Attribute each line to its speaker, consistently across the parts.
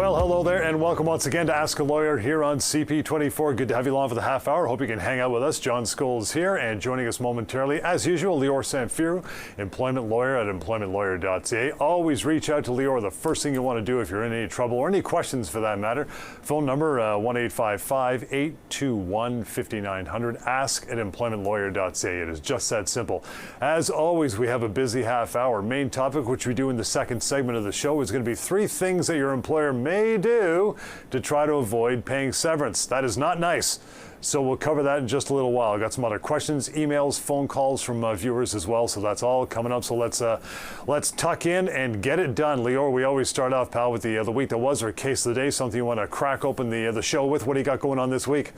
Speaker 1: Well, hello there, and welcome once again to Ask a Lawyer here on CP24. Good to have you along for the half hour. Hope you can hang out with us. John Scholes here, and joining us momentarily, as usual, Lior Samfiru, employment lawyer at EmploymentLawyer.ca. Always reach out to Lior. The first thing you want to do if you're in any trouble or any questions for that matter. Phone number 1-855-821-5900. Ask at EmploymentLawyer.ca. It is just that simple. As always, we have a busy half hour. Main topic, which we do in the second segment of the show, is going to be 3 things that your employer may do to try to avoid paying severance. That is not nice. So we'll cover that in just a little while. I've got some other questions, emails, phone calls from viewers as well. So that's all coming up. So let's tuck in and get it done. Lior, we always start off, pal, with the week that was, or case of the day, something you want to crack open the show with. What do you got going on this week?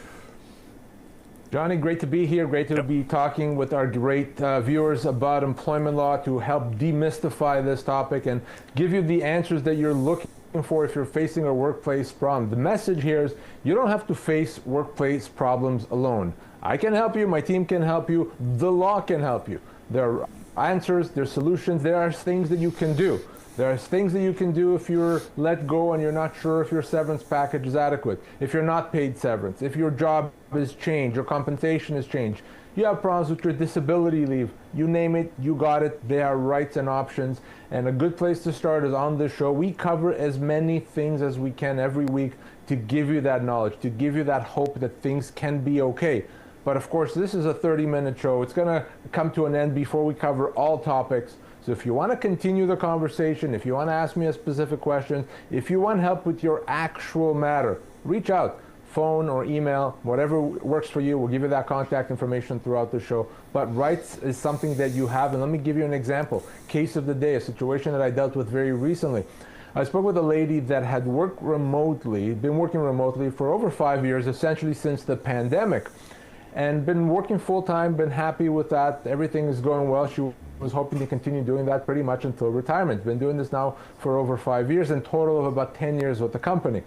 Speaker 2: Johnny, great to be here. Great to be talking with our great viewers about employment law to help demystify this topic and give you the answers that you're looking for if you're facing a workplace problem. The message here is you don't have to face workplace problems alone. I can help you, my team can help you, the law can help you. There are answers, there are solutions, there are things that you can do. There are things that you can do if you're let go and you're not sure if your severance package is adequate, if you're not paid severance, if your job is changed, your compensation is changed, you have problems with your disability leave, you name it, you got it. There are rights and options. And a good place to start is on this show. We cover as many things as we can every week to give you that knowledge, to give you that hope that things can be okay. But of course, this is a 30-minute show. It's going to come to an end before we cover all topics. So if you want to continue the conversation, if you want to ask me a specific question, if you want help with your actual matter, reach out. Phone or email, whatever works for you. We'll give you that contact information throughout the show. But rights is something that you have. And let me give you an example. Case of the day, a situation that I dealt with very recently. I spoke with a lady that had been working remotely for over 5 years, essentially since the pandemic. And been working full-time, been happy with that. Everything is going well. She was hoping to continue doing that pretty much until retirement. Been doing this now for over 5 years, in total of about 10 years with the company.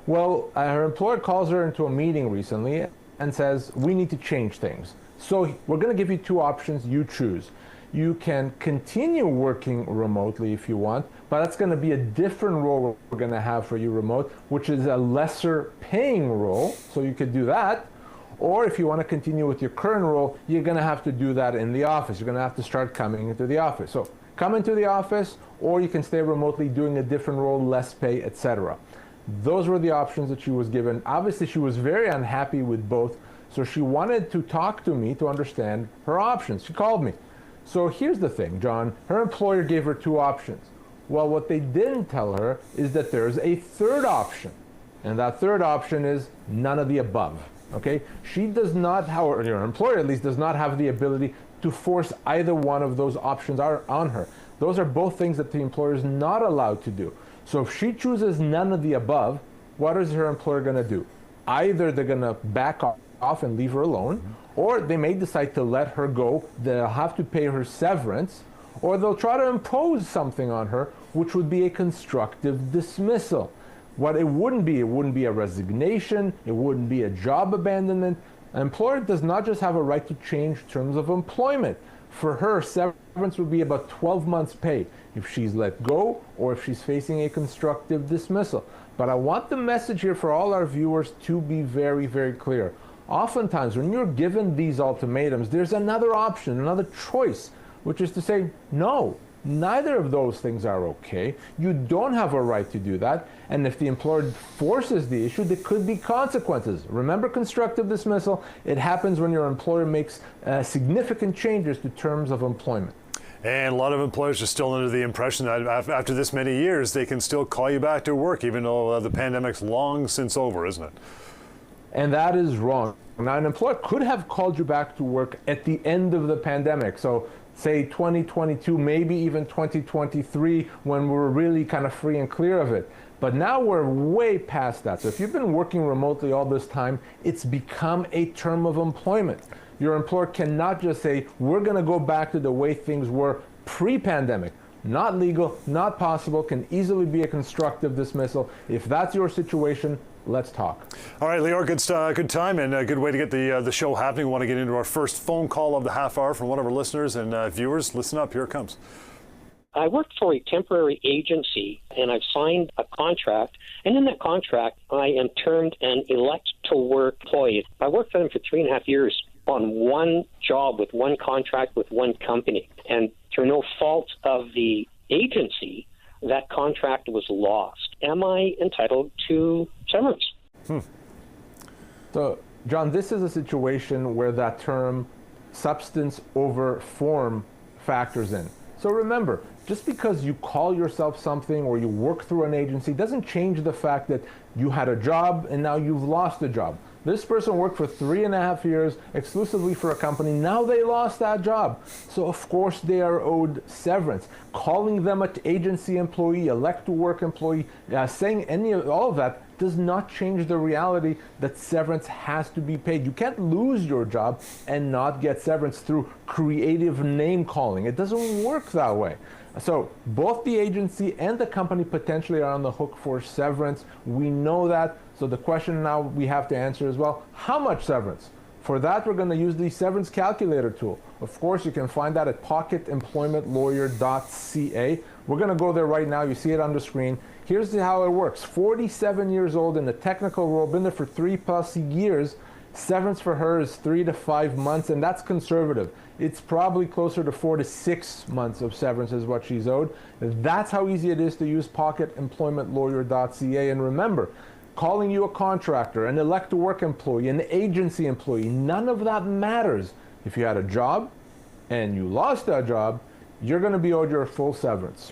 Speaker 2: Well, her employer calls her into a meeting recently and says, we need to change things. So we're going to give you 2 options. You choose. You can continue working remotely if you want, but that's going to be a different role we're going to have for you remote, which is a lesser paying role. So you could do that. Or if you want to continue with your current role, you're going to have to do that in the office. You're going to have to start coming into the office. So come into the office, or you can stay remotely doing a different role, less pay, etc. Those were the options that she was given. Obviously, she was very unhappy with both, so she wanted to talk to me to understand her options. She called me. So here's the thing, John. Her employer gave her 2 options. Well, what they didn't tell her is that there's a 3rd option, and that 3rd option is none of the above. Okay? She does not, or your employer at least, does not have the ability to force either one of those options on her. Those are both things that the employer is not allowed to do. So if she chooses none of the above, what is her employer going to do? Either they're going to back off and leave her alone, or they may decide to let her go. They'll have to pay her severance, or they'll try to impose something on her, which would be a constructive dismissal. What it wouldn't be a resignation, it wouldn't be a job abandonment. An employer does not just have a right to change terms of employment. For her, severance would be about 12 months' pay if she's let go or if she's facing a constructive dismissal. But I want the message here for all our viewers to be very, very clear. Oftentimes, when you're given these ultimatums, there's another option, another choice, which is to say, no, neither of those things are okay. You don't have a right to do that. And if the employer forces the issue, there could be consequences. Remember constructive dismissal? It happens when your employer makes significant changes to terms of employment.
Speaker 1: And a lot of employers are still under the impression that after this many years, they can still call you back to work, even though the pandemic's long since over, isn't it?
Speaker 2: And that is wrong. Now, an employer could have called you back to work at the end of the pandemic. So say 2022, maybe even 2023, when we're really kind of free and clear of it. But now we're way past that. So if you've been working remotely all this time, it's become a term of employment. Your employer cannot just say, we're going to go back to the way things were pre-pandemic. Not legal, not possible, can easily be a constructive dismissal. If that's your situation, let's talk.
Speaker 1: All right, Lior, good time and a good way to get the show happening. We want to get into our first phone call of the half hour from one of our listeners and viewers. Listen up, here it comes.
Speaker 3: I work for a temporary agency, and I've signed a contract, and in that contract, I am termed an elect-to-work employee. I worked for them for 3.5 years on one job with one contract with one company, and through no fault of the agency, that contract was lost. Am I entitled to severance?
Speaker 2: So, John, this is a situation where that term substance over form factors in. So remember, just because you call yourself something or you work through an agency doesn't change the fact that you had a job and now you've lost a job. This person worked for 3.5 years exclusively for a company. Now they lost that job. So of course they are owed severance. Calling them an agency employee, elect-to-work employee, saying all of that does not change the reality that severance has to be paid. You can't lose your job and not get severance through creative name calling. It doesn't work that way. So both the agency and the company potentially are on the hook for severance. We know that. So the question now we have to answer is, well, how much severance? For that, we're going to use the severance calculator tool. Of course, you can find that at EmploymentLawyer.ca. We're going to go there right now. You see it on the screen. Here's how it works. 47 years old in the technical role, been there for 3+ years. Severance for her is 3 to 5 months, and that's conservative. It's probably closer to 4 to 6 months of severance is what she's owed. That's how easy it is to use EmploymentLawyer.ca. And remember, calling you a contractor, an elect-to-work employee, an agency employee, none of that matters. If you had a job and you lost that job, you're going to be owed your full severance.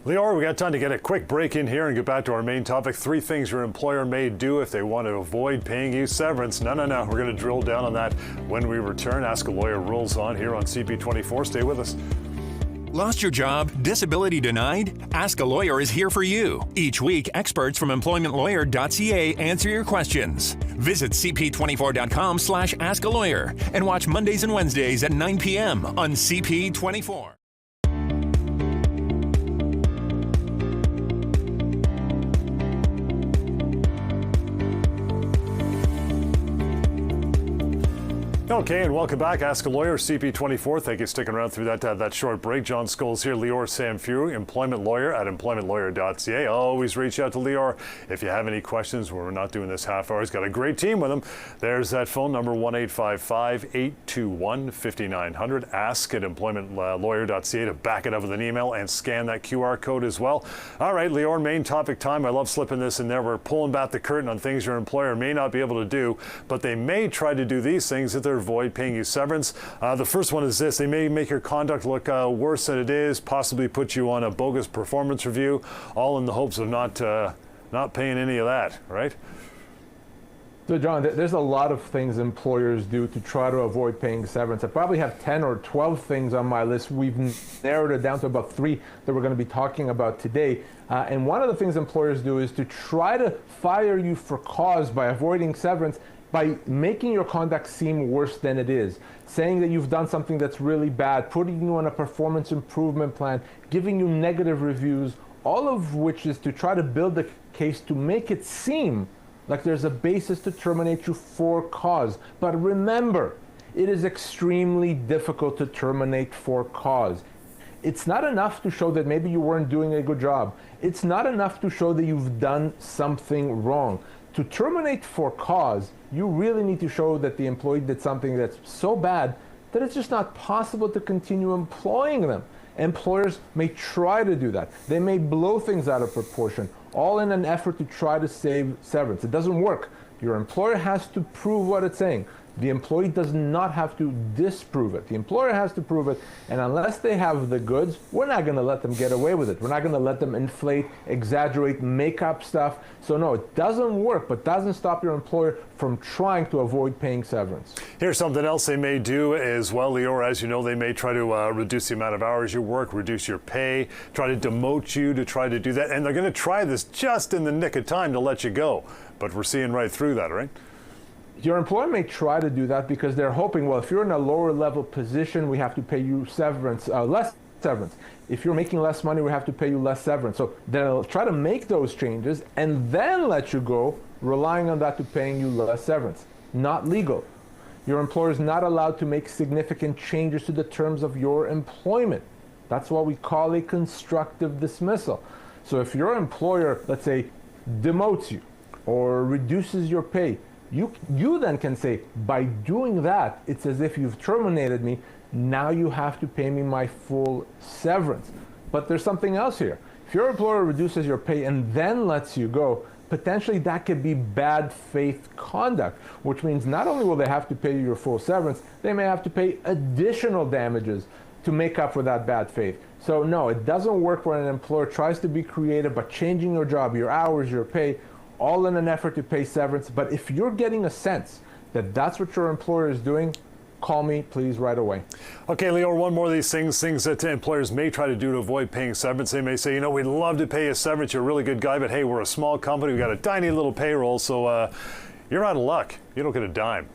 Speaker 1: Lior, we got time to get a quick break in here and get back to our main topic. 3 things your employer may do if they want to avoid paying you severance. No. We're going to drill down on that when we return. Ask a Lawyer rolls on here on CP24. Stay with us.
Speaker 4: Lost your job? Disability denied? Ask a Lawyer is here for you. Each week, experts from EmploymentLawyer.ca answer your questions. Visit cp24.com/askalawyer and watch Mondays and Wednesdays at 9 p.m. on CP24.
Speaker 1: Okay, and welcome back. Ask a Lawyer, CP24. Thank you for sticking around through that short break. John Scholes here, Lior Samfiru, Employment Lawyer at EmploymentLawyer.ca. Always reach out to Lior if you have any questions. We're not doing this half hour. He's got a great team with him. There's that phone number, 1-855-821-5900. Ask at EmploymentLawyer.ca to back it up with an email and scan that QR code as well. All right, Lior, main topic time. I love slipping this in there. We're pulling back the curtain on things your employer may not be able to do, but they may try to do these things if they're avoid paying you severance. The first one is this: they may make your conduct look worse than it is, possibly put you on a bogus performance review, all in the hopes of not paying any of that, right?
Speaker 2: So John, there's a lot of things employers do to try to avoid paying severance. I probably have 10 or 12 things on my list. We've narrowed it down to about 3 that we're going to be talking about today. And one of the things employers do is to try to fire you for cause by avoiding severance by making your conduct seem worse than it is, saying that you've done something that's really bad, putting you on a performance improvement plan, giving you negative reviews, all of which is to try to build a case to make it seem like there's a basis to terminate you for cause. But remember, it is extremely difficult to terminate for cause. It's not enough to show that maybe you weren't doing a good job. It's not enough to show that you've done something wrong. To terminate for cause, you really need to show that the employee did something that's so bad that it's just not possible to continue employing them. Employers may try to do that. They may blow things out of proportion, all in an effort to try to save severance. It doesn't work. Your employer has to prove what it's saying. The employee does not have to disprove it. The employer has to prove it, and unless they have the goods, we're not going to let them get away with it. We're not going to let them inflate, exaggerate, make up stuff. So no, it doesn't work, but doesn't stop your employer from trying to avoid paying severance.
Speaker 1: Here's something else they may do as well, Lior. As you know, they may try to reduce the amount of hours you work, reduce your pay, try to demote you to try to do that. And they're going to try this just in the nick of time to let you go. But we're seeing right through that, right?
Speaker 2: Your employer may try to do that because they're hoping, well, if you're in a lower level position, we have to pay you severance, less severance. If you're making less money, we have to pay you less severance. So they'll try to make those changes and then let you go, relying on that to paying you less severance. Not legal. Your employer is not allowed to make significant changes to the terms of your employment. That's what we call a constructive dismissal. So if your employer, let's say, demotes you or reduces your pay, you then can say, by doing that, it's as if you've terminated me. Now you have to pay me my full severance. But there's something else here. If your employer reduces your pay and then lets you go, potentially that could be bad faith conduct, which means not only will they have to pay you your full severance, they may have to pay additional damages to make up for that bad faith. So no, it doesn't work when an employer tries to be creative by changing your job, your hours, your pay, all in an effort to pay severance. But if you're getting a sense that that's what your employer is doing, call me, please, right away.
Speaker 1: Okay, Lior, one more of these things that employers may try to do to avoid paying severance. They may say, you know, we'd love to pay you severance. You're a really good guy, but hey, we're a small company. We've got a tiny little payroll, so you're out of luck. You don't get a dime.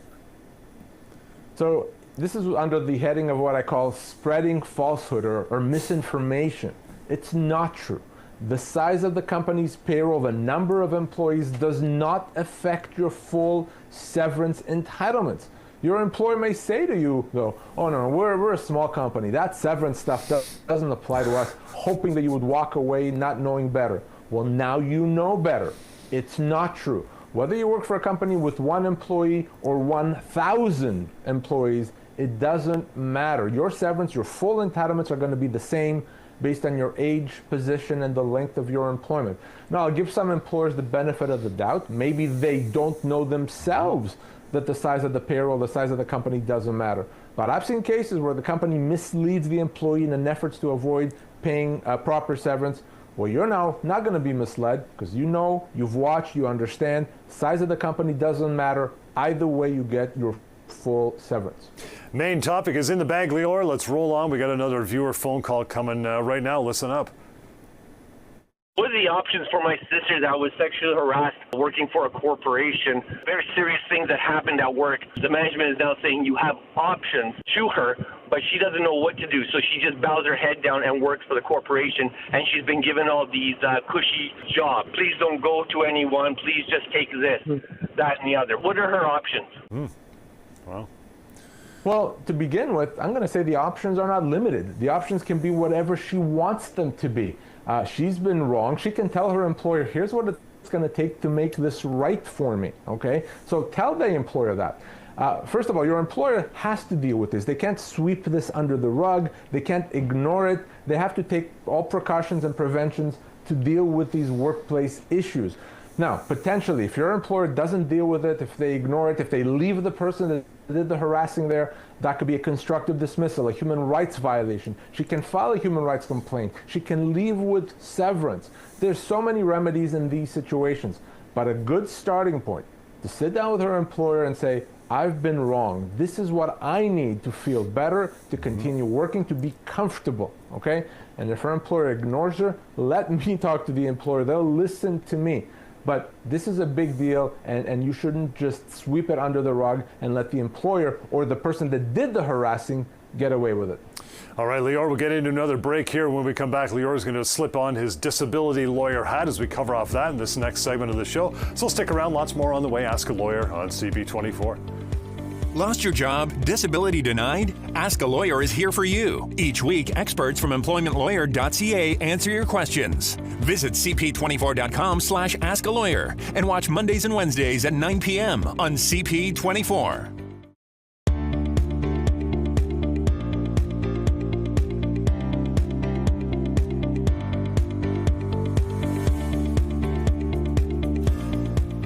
Speaker 2: So this is under the heading of what I call spreading falsehood or misinformation. It's not true. The size of the company's payroll, the number of employees, does not affect your full severance entitlements. Your employer may say to you, though, oh no, we're a small company. That severance stuff doesn't apply to us, hoping that you would walk away not knowing better. Well, now you know better. It's not true. Whether you work for a company with 1 employee or 1,000 employees, it doesn't matter. Your severance, your full entitlements are going to be the same based on your age, position, and the length of your employment. Now, I'll give some employers the benefit of the doubt. Maybe they don't know themselves that the size of the payroll, the size of the company doesn't matter. But I've seen cases where the company misleads the employee in an effort to avoid paying proper severance. Well, you're now not going to be misled because you know, you've watched, you understand. Size of the company doesn't matter. Either way, you get your full severance.
Speaker 1: Main topic is in the bag, Lior. Let's roll on. We got another viewer phone call coming right now. Listen up.
Speaker 5: What are the options for my sister that was sexually harassed working for a corporation? Very serious things that happened at work. The management is now saying you have options to her, but she doesn't know what to do. So she just bows her head down and works for the corporation, and she's been given all these cushy jobs. Please don't go to anyone. Please just take this, that, and the other. What are her options?
Speaker 1: Wow.
Speaker 2: Well, to begin with, I'm going to say the options are not limited. The options can be whatever she wants them to be. She's been wrong. She can tell her employer, here's what it's going to take to make this right for me, okay? So tell the employer that. First of all, your employer has to deal with this. They can't sweep this under the rug. They can't ignore it. They have to take all precautions and preventions to deal with these workplace issues. Now, potentially, if your employer doesn't deal with it, if they ignore it, if they leave the person that did the harassing there, that could be a constructive dismissal, a human rights violation. She can file a human rights complaint. She can leave with severance. There's so many remedies in these situations. But a good starting point to sit down with her employer and say, I've been wrong. This is what I need to feel better, to continue working, to be comfortable, okay? And if her employer ignores her, let me talk to the employer. They'll listen to me. But this is a big deal, and you shouldn't just sweep it under the rug and let the employer or the person that did the harassing get away with it.
Speaker 1: All right, Lior, we'll get into another break here. When we come back, Lior is going to slip on his disability lawyer hat as we cover off that in this next segment of the show. So stick around, lots more on the way. Ask a Lawyer on CP24.
Speaker 4: Lost your job? Disability denied? Ask a Lawyer is here for you. Each week, experts from EmploymentLawyer.ca answer your questions. Visit CP24.com/askalawyer and watch Mondays and Wednesdays at 9 p.m. on CP24.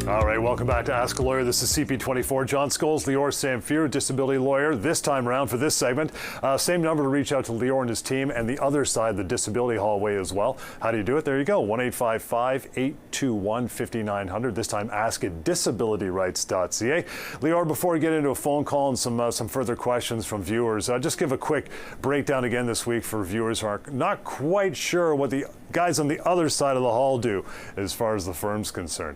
Speaker 1: All right, welcome back to Ask a Lawyer. This is CP24. John Scholes, Lior Samfiru, disability lawyer. This time around for this segment, same number to reach out to Lior and his team, and the other side, the disability hallway as well. How do you do it? There you go, 1-855-821-5900. This time, ask at disabilityrights.ca. Lior, before we get into a phone call and some further questions from viewers, just give a quick breakdown again this week for viewers who are not quite sure what the guys on the other side of the hall do as far as the firm's concerned.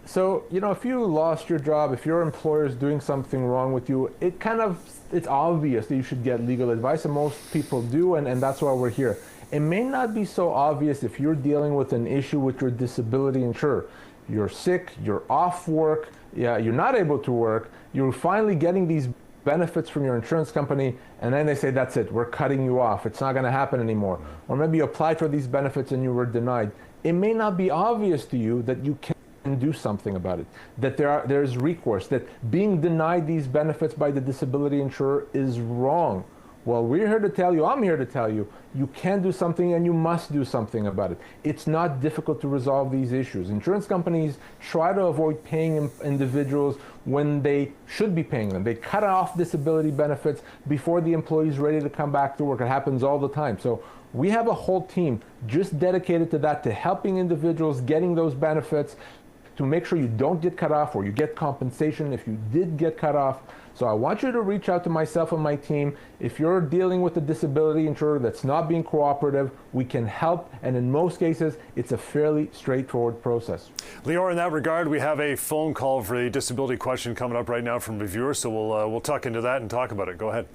Speaker 2: So, you know, if you lost your job, if your employer is doing something wrong with you, it's obvious that you should get legal advice, and most people do, and that's why we're here. It may not be so obvious if you're dealing with an issue with your disability insurer. You're sick, you're off work, you're not able to work, you're finally getting these benefits from your insurance company, and then they say, that's it, we're cutting you off. It's not going to happen anymore. Or maybe you applied for these benefits and you were denied. It may not be obvious to you that you can do something about it, that there's recourse, that being denied these benefits by the disability insurer is wrong. Well, we're here to tell you, I'm here to tell you, you can do something and you must do something about it. It's not difficult to resolve these issues. Insurance companies try to avoid paying individuals when they should be paying them. They cut off disability benefits before the employee is ready to come back to work. It happens all the time. So we have a whole team just dedicated to that, to helping individuals getting those benefits, to make sure you don't get cut off or you get compensation if you did get cut off. So I want you to reach out to myself and my team. If you're dealing with a disability insurer that's not being cooperative, we can help, and in most cases, it's a fairly straightforward process.
Speaker 1: Lior, in that regard, we have a phone call for a disability question coming up right now from a viewer, so we'll tuck into that and talk about it. Go ahead.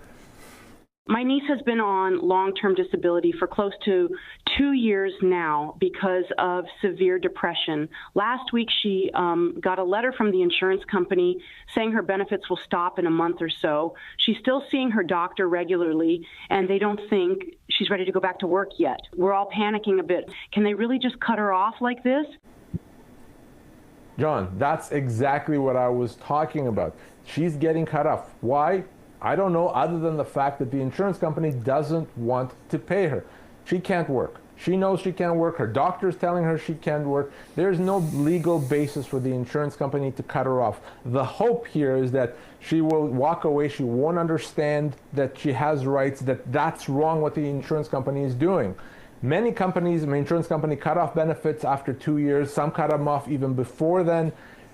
Speaker 6: My niece has been on long-term disability for close to 2 years now because of severe depression. Last week, she got a letter from the insurance company saying her benefits will stop in a month or so. She's still seeing her doctor regularly, and they don't think she's ready to go back to work yet. We're all panicking a bit. Can they really just cut her off like this?
Speaker 2: John, that's exactly what I was talking about. She's getting cut off. Why? I don't know, other than the fact that the insurance company doesn't want to pay her. She can't work. She knows she can't work. Her doctor's telling her she can't work. There's no legal basis for the insurance company to cut her off. The hope here is that she will walk away. She won't understand that she has rights, that that's wrong what the insurance company is doing. Many companies, my insurance company, cut off benefits after 2 years. Some cut them off even before then,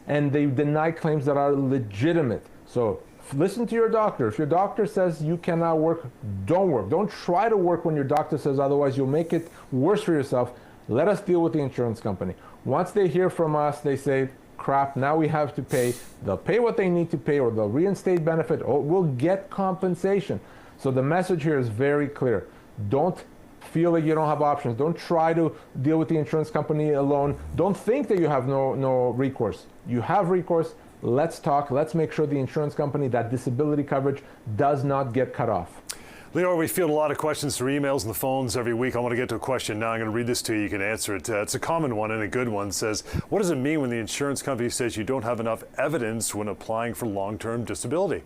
Speaker 2: and they deny claims that are legitimate. So listen to your doctor. If your doctor says you cannot work, don't work. Don't try to work when your doctor says otherwise. You'll make it worse for yourself. Let us deal with the insurance company. Once they hear from us, they say, crap, now we have to pay. They'll pay what they need to pay, or they'll reinstate benefit, or we'll get compensation. So the message here is very clear. Don't feel like you don't have options. Don't try to deal with the insurance company alone. Don't think that you have no recourse. You have recourse. Let's talk. Let's make sure the insurance company, that disability coverage, does not get cut off.
Speaker 1: Lior, we field a lot of questions through emails and the phones every week. I want to get to a question now. I'm going to read this to you. You can answer it. It's a common one and a good one. It says, what does it mean when the insurance company says you don't have enough evidence when applying for long-term disability?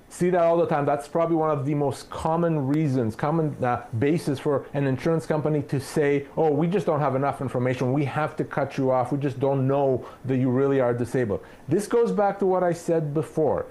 Speaker 2: See that all the time. That's probably one of the most common reasons, common basis for an insurance company to say, oh, we just don't have enough information. We have to cut you off. We just don't know that you really are disabled. This goes back to what I said before.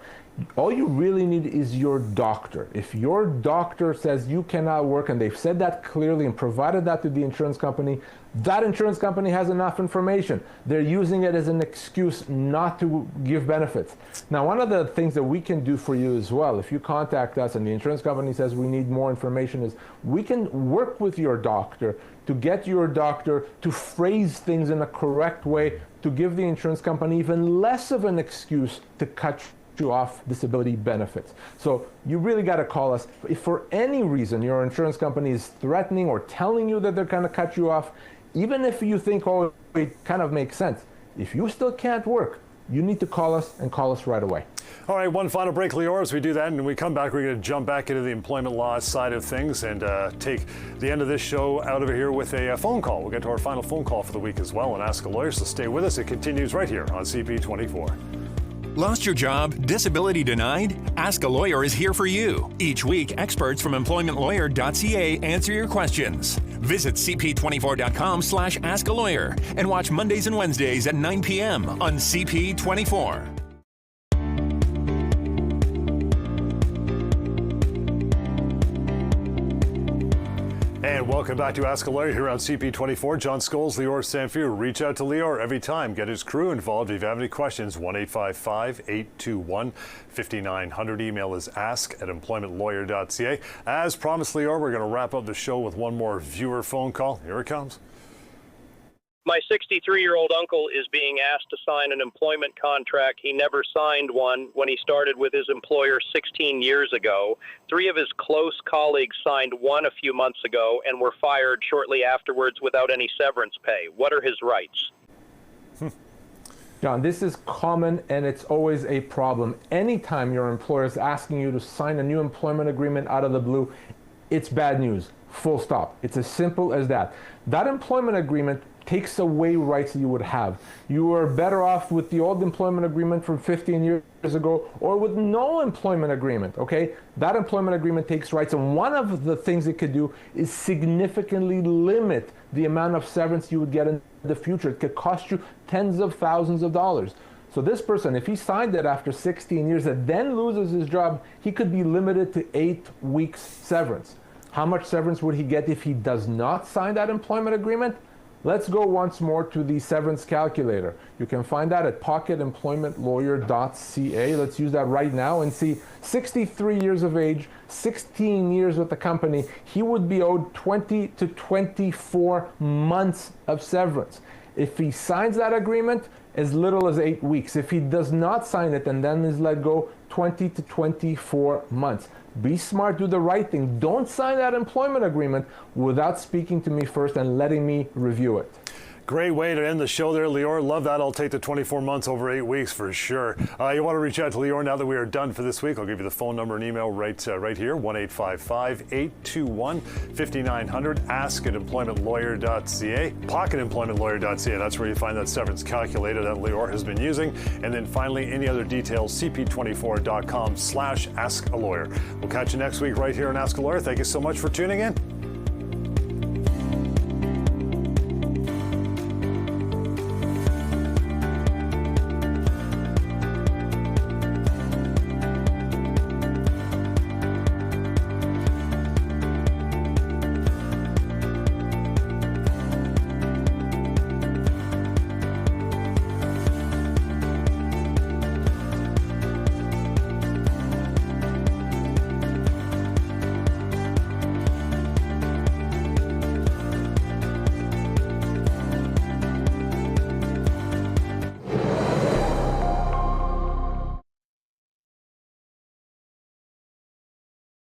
Speaker 2: All you really need is your doctor. If your doctor says you cannot work, and they've said that clearly and provided that to the insurance company, that insurance company has enough information. They're using it as an excuse not to give benefits. Now, one of the things that we can do for you as well, if you contact us and the insurance company says we need more information, is we can work with your doctor to get your doctor to phrase things in a correct way to give the insurance company even less of an excuse to cut you off disability benefits. So you really got to call us. If for any reason your insurance company is threatening or telling you that they're going to cut you off, even if you think, oh, it kind of makes sense, if you still can't work, you need to call us, and call us right away.
Speaker 1: All right, one final break, Lior. As we do that and when we come back, we're going to jump back into the employment law side of things and take the end of this show out of here with a phone call. We'll get to our final phone call for the week as well and ask a lawyer, so stay with us. It continues right here on CP24.
Speaker 4: Lost your job? Disability denied? Ask a Lawyer is here for you. Each week, experts from EmploymentLawyer.ca answer your questions. Visit cp24.com/askalawyer and watch Mondays and Wednesdays at 9 p.m. on CP24.
Speaker 1: And welcome back to Ask a Lawyer here on CP24. John Scholes, Lior Samfiru. Reach out to Lior every time. Get his crew involved. If you have any questions, 1-855-821-5900. Email is ask@employmentlawyer.ca. As promised, Lior, we're going to wrap up the show with one more viewer phone call. Here it comes.
Speaker 7: My 63-year-old uncle is being asked to sign an employment contract. He never signed one when he started with his employer 16 years ago. 3 of his close colleagues signed one a few months ago and were fired shortly afterwards without any severance pay. What are his rights?
Speaker 2: John, this is common and it's always a problem. Anytime your employer is asking you to sign a new employment agreement out of the blue, it's bad news. Full stop. It's as simple as that. That employment agreement takes away rights that you would have. You are better off with the old employment agreement from 15 years ago or with no employment agreement, okay? That employment agreement takes rights, and one of the things it could do is significantly limit the amount of severance you would get in the future. It could cost you tens of thousands of dollars. So this person, if he signed it after 16 years and then loses his job, he could be limited to 8 weeks severance. How much severance would he get if he does not sign that employment agreement? Let's go once more to the severance calculator. You can find that at EmploymentLawyer.ca. Let's use that right now and see 63 years of age, 16 years with the company. He would be owed 20 to 24 months of severance. If he signs that agreement, as little as 8 weeks. If he does not sign it and then is let go, 20 to 24 months. Be smart, do the right thing. Don't sign that employment agreement without speaking to me first and letting me review it.
Speaker 1: Great way to end the show there, Lior. Love that. I'll take the 24 months over 8 weeks for sure. You want to reach out to Lior now that we are done for this week. I'll give you the phone number and email right here, 1-855-821-5900. Ask at EmploymentLawyer.ca. PocketEmploymentLawyer.ca. That's where you find that severance calculator that Lior has been using. And then finally, any other details, cp24.com/askalawyer. We'll catch you next week right here on Ask a Lawyer. Thank you so much for tuning in.